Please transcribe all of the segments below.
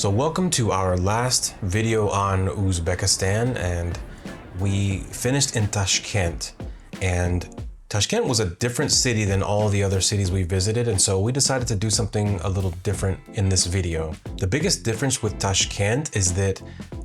So welcome to our last video on Uzbekistan, and we finished in Tashkent. And Tashkent was a different city than all the other cities we visited, and so we decided to do something a little different in this video. The biggest difference with Tashkent is that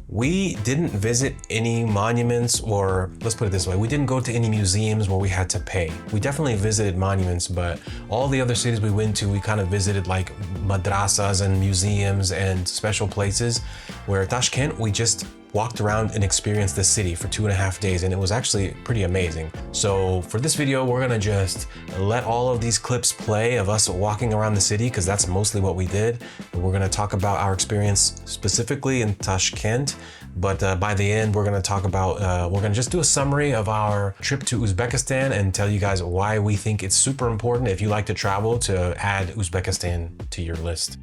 we didn't visit any monuments, or let's put it this way, we didn't go to any museums where we had to pay. We definitely visited monuments, but all the other cities we went to, we kind of visited like madrasas and museums and special places, where Tashkent, we just walked around and experienced the city for 2.5 days, and it was actually pretty amazing. So for this video, we're gonna just let all of these clips play of us walking around the city, because that's mostly what we did. We're gonna talk about our experience specifically in Tashkent, but by the end, we're gonna talk about, we're gonna just do a summary of our trip to Uzbekistan and tell you guys why we think it's super important, if you like to travel, to add Uzbekistan to your list.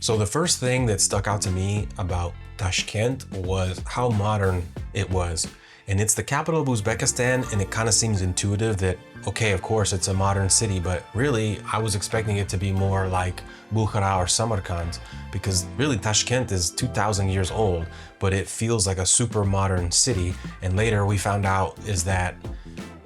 So the first thing that stuck out to me about Tashkent was how modern it was. And it's the capital of Uzbekistan, and it kind of seems intuitive that, okay, of course it's a modern city, but really I was expecting it to be more like Bukhara or Samarkand, because really Tashkent is 2,000 years old, but it feels like a super modern city. And later we found out is that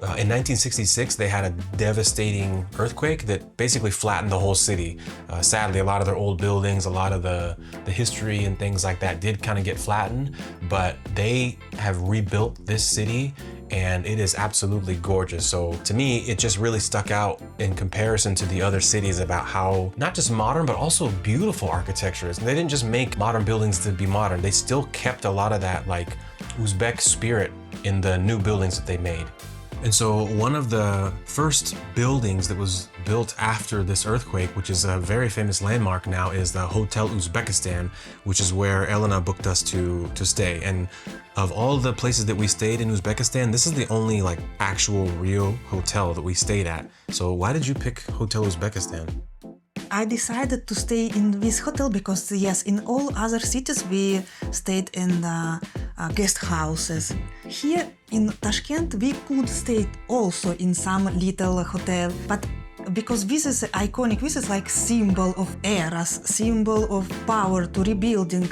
in 1966, they had a devastating earthquake that basically flattened the whole city. Sadly, a lot of their old buildings, a lot of the history and things like that did kind of get flattened, but they have rebuilt this city and it is absolutely gorgeous. So to me, it just really stuck out in comparison to the other cities about how not just modern, but also beautiful architecture is. And they didn't just make modern buildings to be modern. They still kept a lot of that like Uzbek spirit in the new buildings that they made. And so one of the first buildings that was built after this earthquake, which is a very famous landmark now, is the Hotel Uzbekistan, which is where Elena booked us to stay. And of all the places that we stayed in Uzbekistan, this is the only like actual real hotel that we stayed at. So why did you pick Hotel Uzbekistan? I decided to stay in this hotel because, yes, in all other cities we stayed in guest houses. Here in Tashkent we could stay also in some little hotel, but because this is iconic, this is like symbol of eras, symbol of power to rebuilding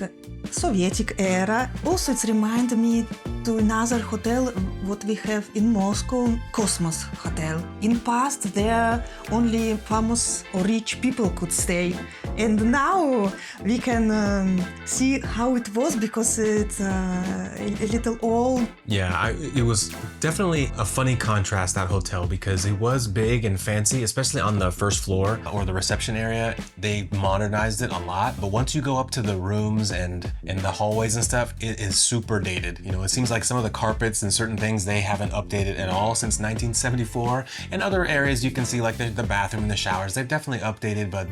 Soviet era. Also it reminds me to another hotel what we have in Moscow, Cosmos Hotel. In past there only famous or rich people could stay, and now we can see how it was because it's a little old. Yeah, it was definitely a funny contrast, that hotel, because it was big and fancy, especially on the first floor or the reception area. They modernized it a lot, but once you go up to the rooms and the hallways and stuff, it is super dated. You know, it seems like some of the carpets and certain things they haven't updated at all since 1974. And other areas you can see like the bathroom and the showers, they've definitely updated, but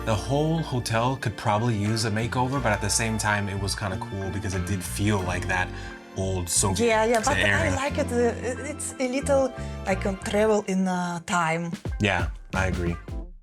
the whole hotel could probably use a makeover, but at the same time it was kind of cool because it did feel like that old Soviet yeah, but era. I like it. It's a little like a travel in time. Yeah, I agree.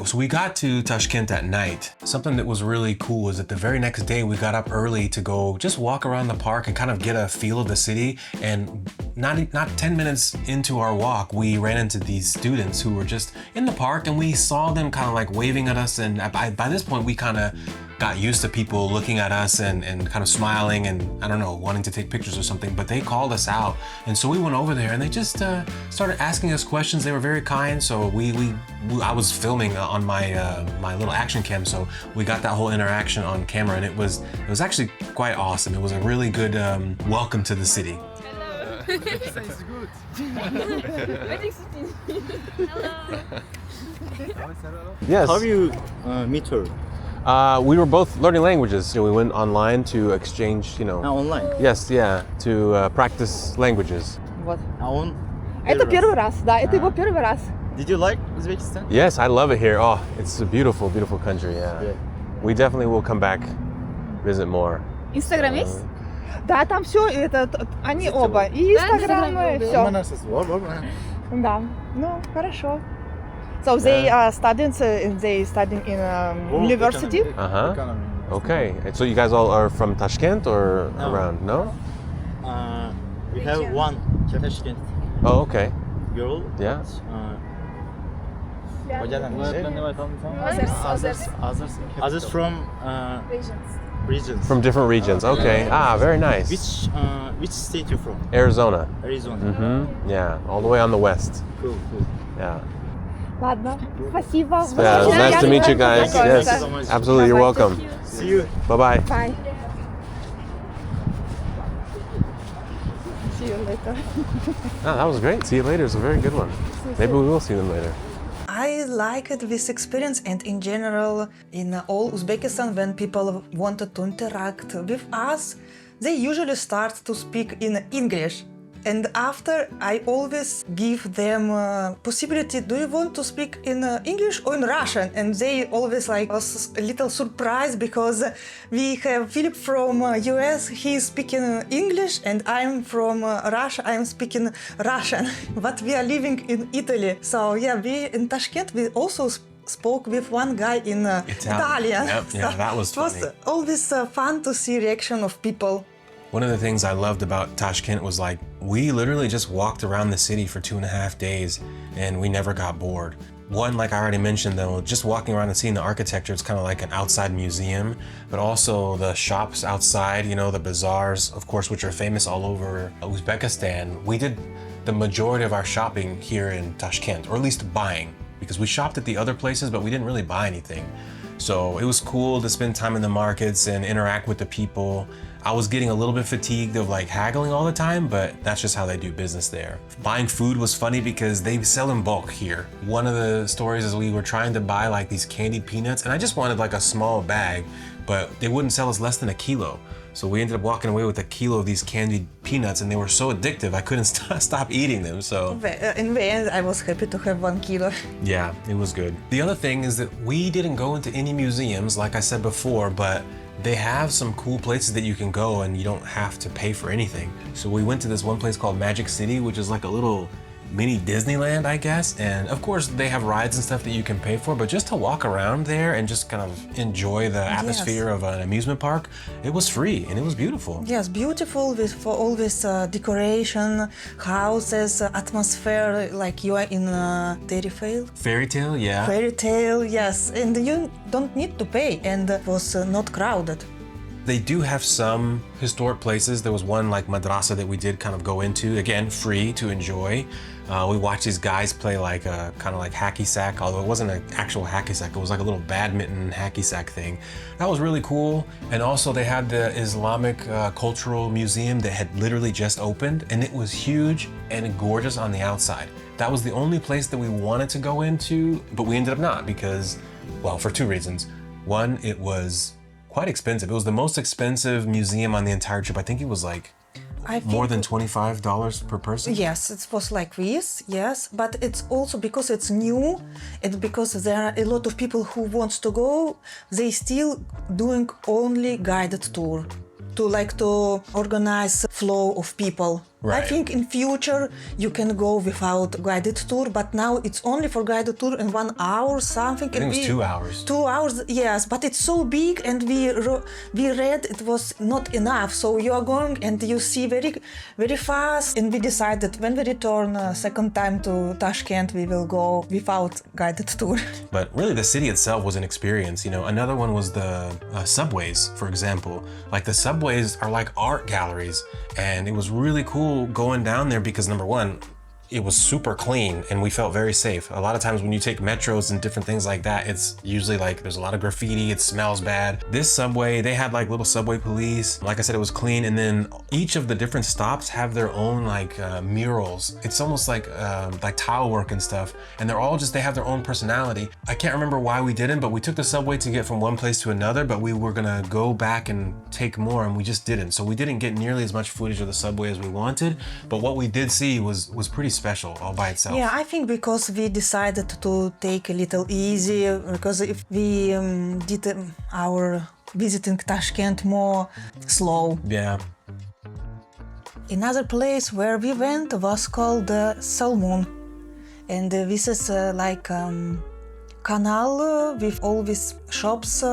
So we got to Tashkent at night. Something that was really cool was that the very next day we got up early to go just walk around the park and kind of get a feel of the city. And not 10 minutes into our walk, we ran into these students who were just in the park, and we saw them kind of like waving at us. And by this point, we kind of got used to people looking at us and kind of smiling and, I don't know, wanting to take pictures or something, but they called us out. And so we went over there and they just started asking us questions. They were very kind. So I was filming on my little action cam, so we got that whole interaction on camera, and it was actually quite awesome. It was a really good welcome to the city. Hello. It's good. Hello. Yes. How do you meet her? We were both learning languages. You know, we went online to exchange, you know. Online? Yes, yeah, to practice languages. Вот. Это первый раз, да, это его первый раз. Did you like Uzbekistan? Yes, I love it here. Oh, it's a beautiful, beautiful country, yeah. We definitely will come back, visit more. Инстаграм есть? Да, там все, они оба, и Инстаграм, и все. Да, ну, хорошо. So they are studying in university. Uh-huh. Okay. And so you guys all are from Tashkent or around? No? We have one Tashkent Oh, okay. girl. Yeah. Others from regions. From different regions. Okay. Ah, very nice. Which state you from? Arizona. Arizona. Yeah, all the way on the west. Cool, cool. Yeah. Ладно, спасибо. Yeah, it was nice to meet you guys. Thank you Yes, so much. absolutely. You're welcome. See you. Bye-bye. Bye. See you later. Ah, that was great. See you later. It's a very good one. Maybe we will see them later. I liked this experience, and in general, in all Uzbekistan, when people wanted to interact with us, they usually start to speak in English. And after, I always give them possibility, do you want to speak in English or in Russian? And they always was a little surprised because we have Philip from US, he's speaking English, and I'm from Russia, I'm speaking Russian. But we are living in Italy. So yeah, we in Tashkent, we also spoke with one guy in Italian. Yep, yeah, that was funny. It was always fun to see reaction of people. One of the things I loved about Tashkent was like, we literally just walked around the city for 2.5 days and we never got bored. One, like I already mentioned though, just walking around and seeing the architecture, it's kind of like an outside museum, but also the shops outside, you know, the bazaars, of course, which are famous all over Uzbekistan. We did the majority of our shopping here in Tashkent, or at least buying, because we shopped at the other places, but we didn't really buy anything. So it was cool to spend time in the markets and interact with the people. I was getting a little bit fatigued of like haggling all the time, but that's just how they do business there. Buying food was funny because they sell in bulk here. One of the stories is we were trying to buy like these candied peanuts, and I just wanted like a small bag, but they wouldn't sell us less than a kilo. So we ended up walking away with a kilo of these candied peanuts, and they were so addictive I couldn't stop eating them. So In the end, I was happy to have 1 kilo. yeah, it was good. The other thing is that we didn't go into any museums, like I said before, but they have some cool places that you can go and you don't have to pay for anything. So we went to this one place called Magic City, which is like a little mini Disneyland, I guess. And of course they have rides and stuff that you can pay for, but just to walk around there and just kind of enjoy the atmosphere of an amusement park, it was free and it was beautiful. Yes, beautiful with for all this decoration, houses, atmosphere, like you are in fairy tale. Fairy tale, yeah. Fairy tale, yes, and you don't need to pay, and it was not crowded. They do have some historic places. There was one like madrasa that we did kind of go into, again, free to enjoy. We watched these guys play like a kind of like hacky sack, although it wasn't an actual hacky sack, it was like a little badminton hacky sack thing. That was really cool. And also they had the Islamic Cultural Museum that had literally just opened, and it was huge and gorgeous on the outside. That was the only place that we wanted to go into, but we ended up not because, well, for 2 reasons. One, it was quite expensive. It was the most expensive museum on the entire trip. I think it was like more than $25 per person. Yes, it was like this, yes, but it's also because it's new and because there are a lot of people who wants to go, they still doing only guided tour to organize flow of people. Right. I think in future you can go without guided tour, but now it's only for guided tour in 1 hour something. I think it was 2 hours. 2 hours, yes, but it's so big, and we read it was not enough. So you are going and you see very, very fast. And we decided when we return second time to Tashkent, we will go without guided tour. But really, the city itself was an experience. You know, another one was the subways, for example. Like the subways are like art galleries, and it was really cool going down there because number one, it was super clean and we felt very safe. A lot of times when you take metros and different things like that, it's usually like there's a lot of graffiti, it smells bad. This subway, they had like little subway police. Like I said, it was clean, and then each of the different stops have their own like murals. It's almost like tile work and stuff, and they're all just, they have their own personality. I can't remember why we didn't, but we took the subway to get from one place to another, but we were gonna go back and take more and we just didn't. So we didn't get nearly as much footage of the subway as we wanted, but what we did see was pretty special all by itself. Yeah, I think because we decided to take a little easy, because if we did our visiting Tashkent more slow. Yeah. Another place where we went was called Salmon, and this is like canal with all these shops,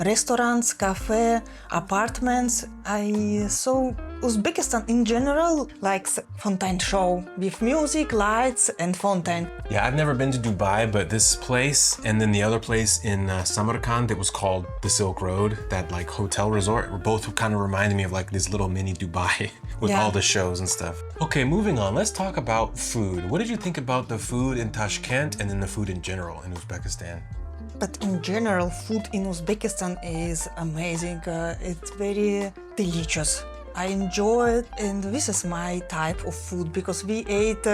restaurants, cafe, apartments. I saw Uzbekistan in general likes fountain show with music, lights and fountain. Yeah, I've never been to Dubai, but this place and then the other place in Samarkand, it was called the Silk Road, that like hotel resort, both kind of reminded me of like this little mini Dubai with Yeah. all the shows and stuff. Okay, moving on, let's talk about food. What did you think about the food in Tashkent and then the food in general in Uzbekistan? But in general, food in Uzbekistan is amazing. It's very delicious. I enjoy it, and this is my type of food because we ate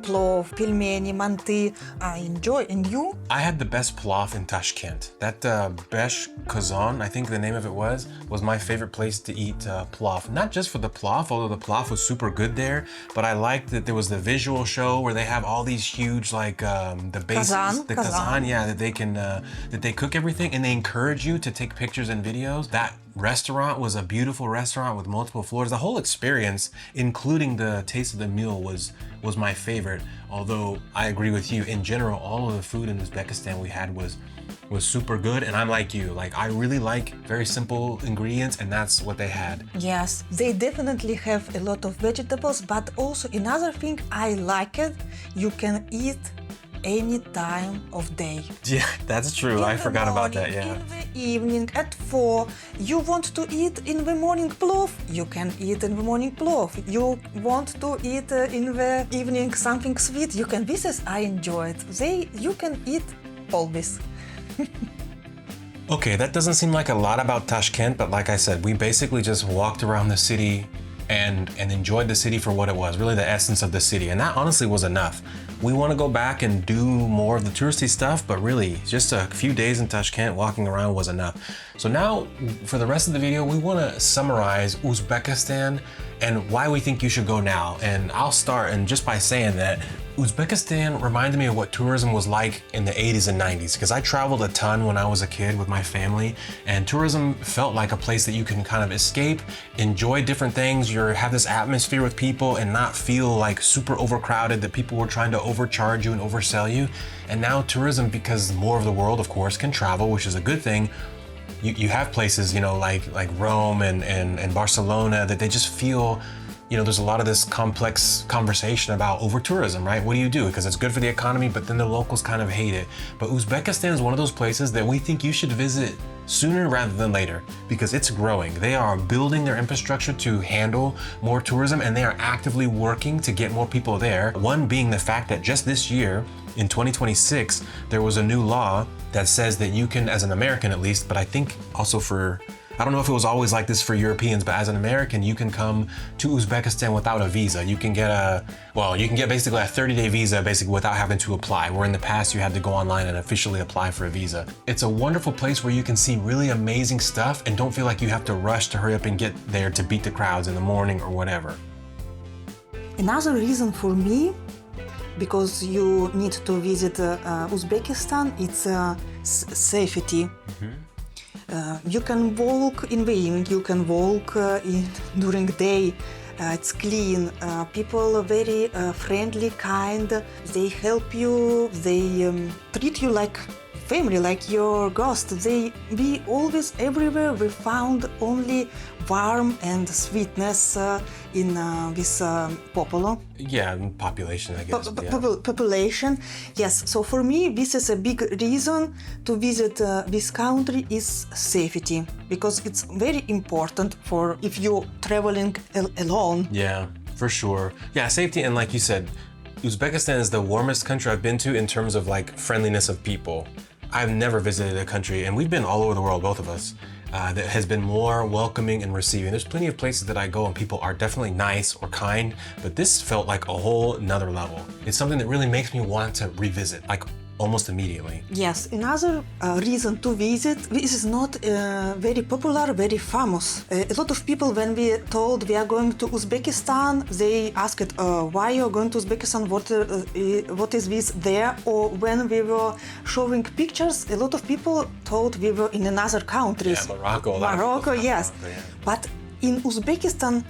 plov, pilmeni, manti. I enjoy. And you? I had the best plov in Tashkent. That Besh Kazan, I think the name of it was my favorite place to eat plov. Not just for the plov, although the plov was super good there, but I liked that there was the visual show where they have all these huge like the bases, the kazan, yeah, that they can that they cook everything and they encourage you to take pictures and videos. That restaurant was a beautiful restaurant with multiple floors. The whole experience, including the taste of the meal, was my favorite. Although I agree with you, in general, all of the food in Uzbekistan we had was super good. And I'm like you, like I really like very simple ingredients, and that's what they had. Yes, they definitely have a lot of vegetables, but also another thing I like it, you can eat any time of day. Yeah, that's true. I forgot about that, yeah. In the evening at 4, you want to eat in the morning plov, you can eat in the morning plov. You want to eat in the evening something sweet, you can. This is, I enjoy it. You can eat always. Okay, that doesn't seem like a lot about Tashkent, but like I said, we basically just walked around the city and enjoyed the city for what it was, really the essence of the city. And that honestly was enough. We want to go back and do more of the touristy stuff, but really just a few days in Tashkent walking around was enough. So now for the rest of the video, we want to summarize Uzbekistan and why we think you should go now. And I'll start and just by saying that Uzbekistan reminded me of what tourism was like in the 80s and 90s, because I traveled a ton when I was a kid with my family, and tourism felt like a place that you can kind of escape, enjoy different things, have this atmosphere with people and not feel like super overcrowded, that people were trying to overcharge you and oversell you. And now tourism, because more of the world, of course, can travel, which is a good thing, you have places, you know, like Rome and Barcelona, that they just feel, you know, there's a lot of this complex conversation about over-tourism, right? What do you do? Because it's good for the economy, but then the locals kind of hate it. But Uzbekistan is one of those places that we think you should visit sooner rather than later, because it's growing. They are building their infrastructure to handle more tourism, and they are actively working to get more people there. One being the fact that just this year, in 2026, there was a new law that says that you can, as an American at least, but I think also for, I don't know if it was always like this for Europeans, but as an American, you can come to Uzbekistan without a visa. You can get basically a 30-day visa basically without having to apply, where in the past you had to go online and officially apply for a visa. It's a wonderful place where you can see really amazing stuff and don't feel like you have to rush to hurry up and get there to beat the crowds in the morning or whatever. Another reason for me, because you need to visit Uzbekistan, it's safety. You can walk in the evening, you can walk during the day. It's clean. People are very friendly, kind. They help you. They treat you like family, like your ghost. We always, everywhere, we found only warmth and sweetness in this population, I guess. Population, yes. So for me, this is a big reason to visit this country is safety, because it's very important for if you're traveling alone. Yeah, for sure. Yeah, safety, and like you said, Uzbekistan is the warmest country I've been to in terms of like friendliness of people. I've never visited a country, and we've been all over the world, both of us, that has been more welcoming and receiving. There's plenty of places that I go and people are definitely nice or kind, but this felt like a whole nother level. It's something that really makes me want to revisit, like almost immediately. Yes, another reason to visit, this is not very popular, very famous. A lot of people, when we told we are going to Uzbekistan, they asked why you're going to Uzbekistan, what is this there? Or when we were showing pictures, a lot of people thought we were in another country. Yeah, Morocco. Morocco, yes. Morocco, yeah. But In Uzbekistan,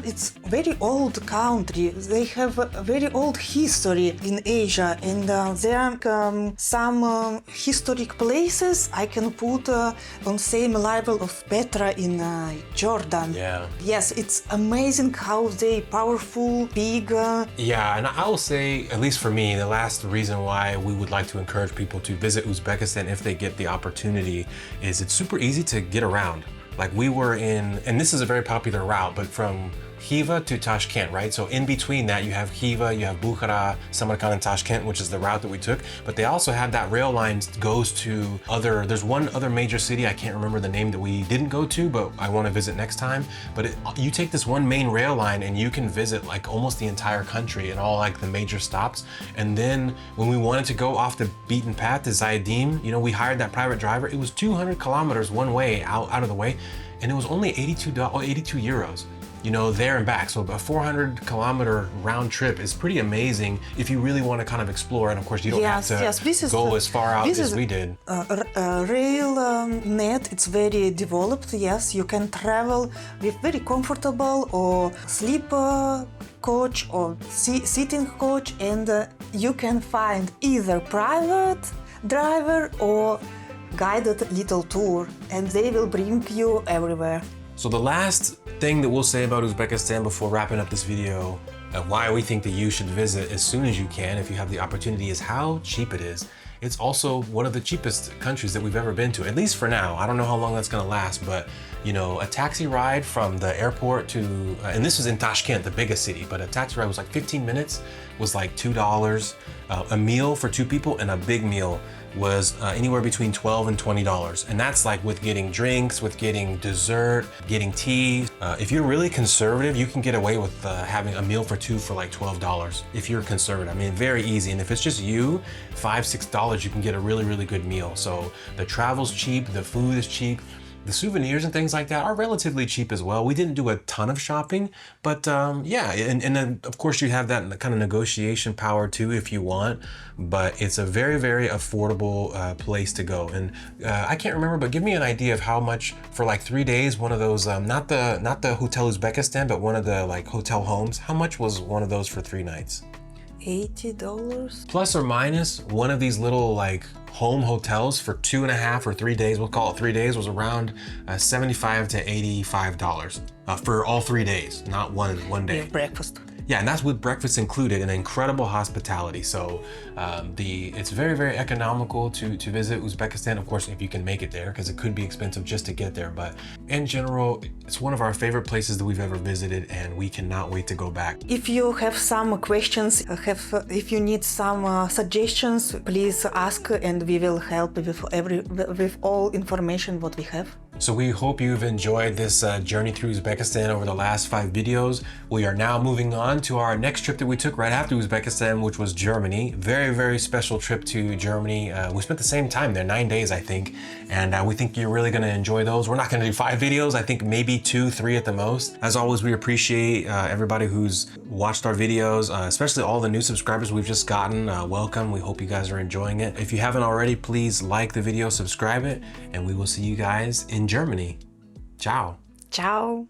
it's very old country. They have a very old history in Asia, and there are some historic places I can put on same level of Petra in Jordan. Yeah. Yes, it's amazing how they powerful, big. Yeah, and I will say, at least for me, the last reason why we would like to encourage people to visit Uzbekistan if they get the opportunity is it's super easy to get around. Like we were in, and this is a very popular route, but from Khiva to Tashkent, right? So in between that, you have Khiva, you have Bukhara, Samarkand, and Tashkent, which is the route that we took. But they also have that rail line goes to there's one other major city, I can't remember the name that we didn't go to, but I want to visit next time. But you take this one main rail line and you can visit like almost the entire country and all like the major stops. And then when we wanted to go off the beaten path to Zaydim, you know, we hired that private driver. It was 200 kilometers one way out of the way. And it was only 82 euros. You know, there and back. So a 400-kilometer round trip is pretty amazing if you really want to kind of explore. And of course, you don't have to go as far out as we did. Rail net, it's very developed. Yes, you can travel with very comfortable or sleeper coach or sitting coach, and you can find either private driver or guided little tour, and they will bring you everywhere. So the last thing that we'll say about Uzbekistan before wrapping up this video, why we think that you should visit as soon as you can if you have the opportunity, is how cheap it is. It's also one of the cheapest countries that we've ever been to, at least for now. I don't know how long that's gonna last, but you know, a taxi ride from the airport to, and this was in Tashkent, the biggest city, but a taxi ride was like 15 minutes, was like $2. A meal for 2 people and a big meal was anywhere between $12 and $20. And that's like with getting drinks, with getting dessert, getting tea. If you're really conservative, you can get away with having a meal for 2 for like $12 if you're conservative. I mean, very easy. And if it's just you, $5, $6, you can get a really, really good meal. So the travel's cheap, the food is cheap. The souvenirs and things like that are relatively cheap as well. We didn't do a ton of shopping, but yeah, and then of course you have that kind of negotiation power too if you want, but it's a very, very affordable place to go. And I can't remember, but give me an idea of how much for like 3 days, one of those, not the Hotel Uzbekistan, but one of the like hotel homes, how much was one of those for 3 nights? $80. Plus or minus, one of these little like home hotels for 2.5 or 3 days, we'll call it 3 days, was around $75 to $85 for all 3 days, not one day. Breakfast. Yeah, and that's with breakfast included, and incredible hospitality. So it's very, very economical to visit Uzbekistan, of course, if you can make it there, because it could be expensive just to get there. But in general, it's one of our favorite places that we've ever visited, and we cannot wait to go back. If you have some questions, if you need some suggestions, please ask, and we will help with all information what we have. So we hope you've enjoyed this journey through Uzbekistan over the last 5 videos. We are now moving on to our next trip that we took right after Uzbekistan, which was Germany. Very, very special trip to Germany. We spent the same time there, 9 days, I think. And we think you're really gonna enjoy those. We're not gonna do 5 videos. I think maybe 2, 3 at the most. As always, we appreciate everybody who's watched our videos, especially all the new subscribers we've just gotten. Welcome. We hope you guys are enjoying it. If you haven't already, please like the video, subscribe it, and we will see you guys in Germany. Ciao. Ciao.